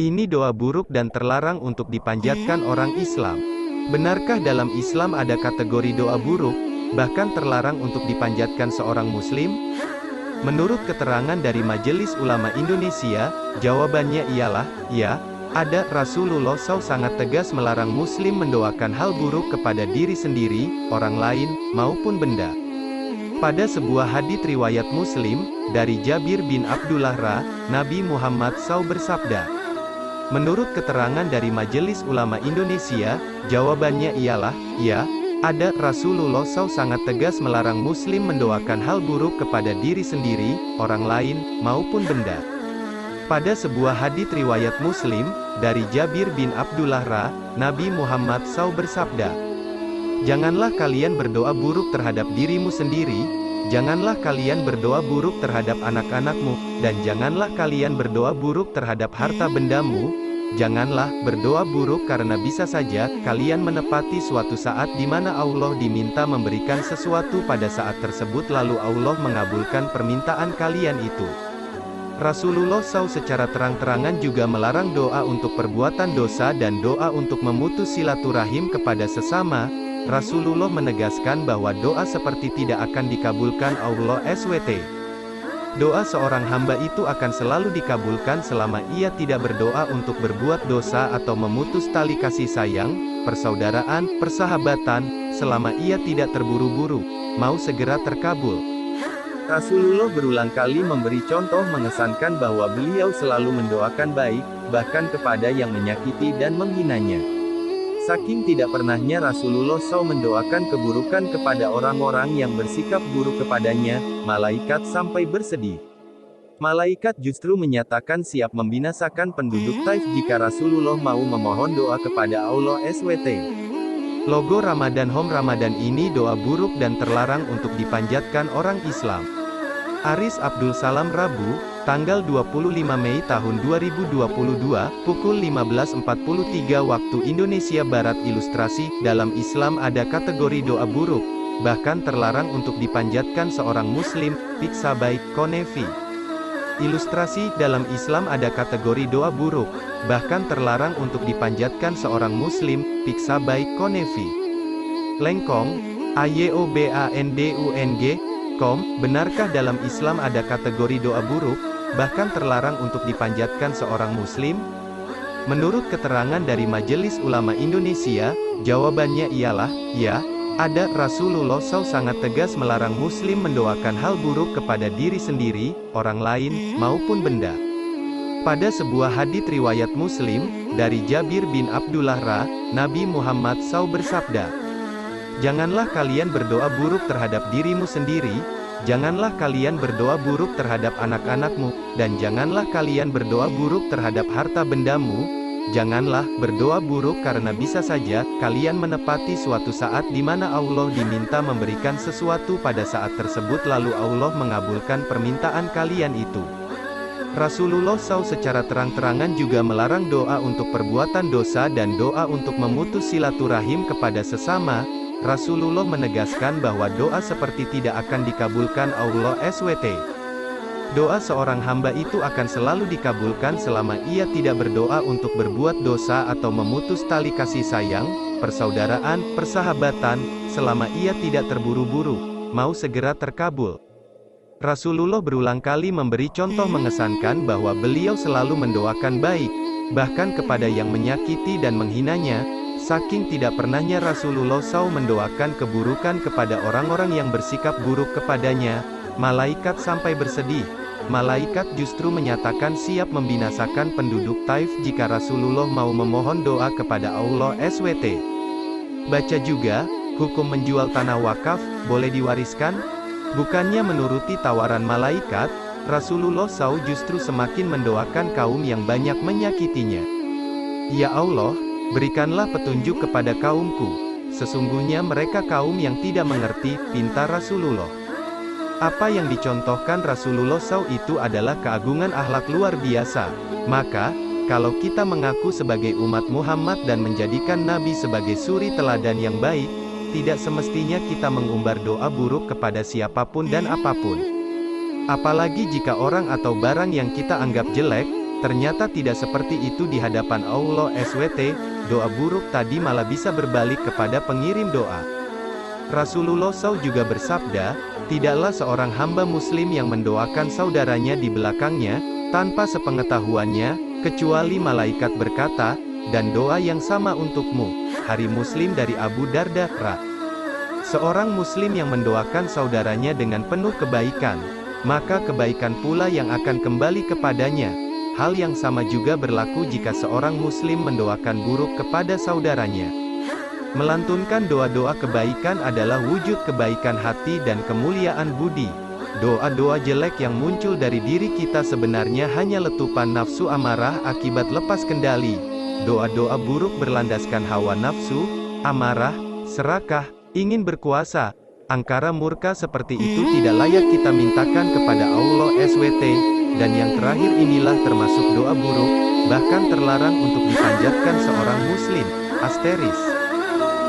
Ini doa buruk dan terlarang untuk dipanjatkan orang Islam. Benarkah dalam Islam ada kategori doa buruk, bahkan terlarang untuk dipanjatkan seorang Muslim? Menurut keterangan dari Majelis Ulama Indonesia, jawabannya ialah, ya, ada. Rasulullah SAW sangat tegas melarang Muslim mendoakan hal buruk kepada diri sendiri, orang lain, maupun benda. Pada sebuah hadits riwayat Muslim, dari Jabir bin Abdullah Nabi Muhammad SAW bersabda. Menurut keterangan dari Majelis Ulama Indonesia, jawabannya ialah, ya, ada. Rasulullah SAW sangat tegas melarang Muslim mendoakan hal buruk kepada diri sendiri, orang lain, maupun benda. Pada sebuah hadits riwayat Muslim, dari Jabir bin Abdullah Nabi Muhammad SAW bersabda. Janganlah kalian berdoa buruk terhadap dirimu sendiri, janganlah kalian berdoa buruk terhadap anak-anakmu, dan janganlah kalian berdoa buruk terhadap harta bendamu. Janganlah berdoa buruk karena bisa saja kalian menepati suatu saat di mana Allah diminta memberikan sesuatu pada saat tersebut lalu Allah mengabulkan permintaan kalian itu. Rasulullah SAW secara terang-terangan juga melarang doa untuk perbuatan dosa dan doa untuk memutus silaturahim kepada sesama. Rasulullah menegaskan bahwa doa seperti tidak akan dikabulkan Allah SWT. Doa seorang hamba itu akan selalu dikabulkan selama ia tidak berdoa untuk berbuat dosa atau memutus tali kasih sayang, persaudaraan, persahabatan, selama ia tidak terburu-buru, mau segera terkabul. Rasulullah berulang kali memberi contoh mengesankan bahwa beliau selalu mendoakan baik, bahkan kepada yang menyakiti dan menghinanya. Saking tidak pernahnya Rasulullah SAW mendoakan keburukan kepada orang-orang yang bersikap buruk kepadanya, malaikat sampai bersedih. Malaikat justru menyatakan siap membinasakan penduduk Taif jika Rasulullah mau memohon doa kepada Allah SWT. Logo Ramadan Home Ramadan ini doa buruk dan terlarang untuk dipanjatkan orang Islam. Aris Abdul Salam Rabu, tanggal 25 Mei tahun 2022, pukul 15.43 waktu Indonesia Barat. Ilustrasi, dalam Islam ada kategori doa buruk, bahkan terlarang untuk dipanjatkan seorang Muslim, Piksa Baik, Konevi. Ilustrasi, dalam Islam ada kategori doa buruk, bahkan terlarang untuk dipanjatkan seorang Muslim, Piksa Baik, Konevi. Lengkong, AYOBANDUNG, benarkah dalam Islam ada kategori doa buruk, bahkan terlarang untuk dipanjatkan seorang Muslim? Menurut keterangan dari Majelis Ulama Indonesia, jawabannya ialah, ya, ada. Rasulullah SAW sangat tegas melarang Muslim mendoakan hal buruk kepada diri sendiri, orang lain, maupun benda. Pada sebuah hadits riwayat Muslim, dari Jabir bin Abdullah Nabi Muhammad SAW bersabda. Janganlah kalian berdoa buruk terhadap dirimu sendiri, janganlah kalian berdoa buruk terhadap anak-anakmu, dan janganlah kalian berdoa buruk terhadap harta bendamu. Janganlah berdoa buruk karena bisa saja kalian menepati suatu saat di mana Allah diminta memberikan sesuatu pada saat tersebut lalu Allah mengabulkan permintaan kalian itu. Rasulullah SAW secara terang-terangan juga melarang doa untuk perbuatan dosa dan doa untuk memutus silaturahim kepada sesama. Rasulullah menegaskan bahwa doa seperti tidak akan dikabulkan Allah SWT. Doa seorang hamba itu akan selalu dikabulkan selama ia tidak berdoa untuk berbuat dosa atau memutus tali kasih sayang, persaudaraan, persahabatan, selama ia tidak terburu-buru, mau segera terkabul. Rasulullah berulang kali memberi contoh mengesankan bahwa beliau selalu mendoakan baik, bahkan kepada yang menyakiti dan menghinanya. Saking tidak pernahnya Rasulullah SAW mendoakan keburukan kepada orang-orang yang bersikap buruk kepadanya, malaikat sampai bersedih. Malaikat justru menyatakan siap membinasakan penduduk Taif jika Rasulullah mau memohon doa kepada Allah SWT. Baca juga, hukum menjual tanah wakaf, boleh diwariskan? Bukannya menuruti tawaran malaikat, Rasulullah SAW justru semakin mendoakan kaum yang banyak menyakitinya. Ya Allah, berikanlah petunjuk kepada kaumku, sesungguhnya mereka kaum yang tidak mengerti, pinta Rasulullah. Apa yang dicontohkan Rasulullah SAW itu adalah keagungan akhlak luar biasa. Maka, kalau kita mengaku sebagai umat Muhammad dan menjadikan Nabi sebagai suri teladan yang baik, tidak semestinya kita mengumbar doa buruk kepada siapapun dan apapun. Apalagi jika orang atau barang yang kita anggap jelek, Ternyata tidak seperti itu di hadapan Allah SWT, doa buruk tadi malah bisa berbalik kepada pengirim doa. Rasulullah SAW juga bersabda, tidaklah seorang hamba muslim yang mendoakan saudaranya di belakangnya, tanpa sepengetahuannya, kecuali malaikat berkata, dan doa yang sama untukmu. Hari Muslim dari Abu Darda, Ra. Seorang muslim yang mendoakan saudaranya dengan penuh kebaikan, maka kebaikan pula yang akan kembali kepadanya. Hal yang sama juga berlaku jika seorang muslim mendoakan buruk kepada saudaranya. Melantunkan doa-doa kebaikan adalah wujud kebaikan hati dan kemuliaan budi. Doa-doa jelek yang muncul dari diri kita sebenarnya hanya letupan nafsu amarah akibat lepas kendali. Doa-doa buruk berlandaskan hawa nafsu, amarah, serakah, ingin berkuasa, angkara murka seperti itu tidak layak kita mintakan kepada Allah SWT. Dan yang terakhir inilah termasuk doa buruk, bahkan terlarang untuk dipanjatkan seorang muslim. Asteris.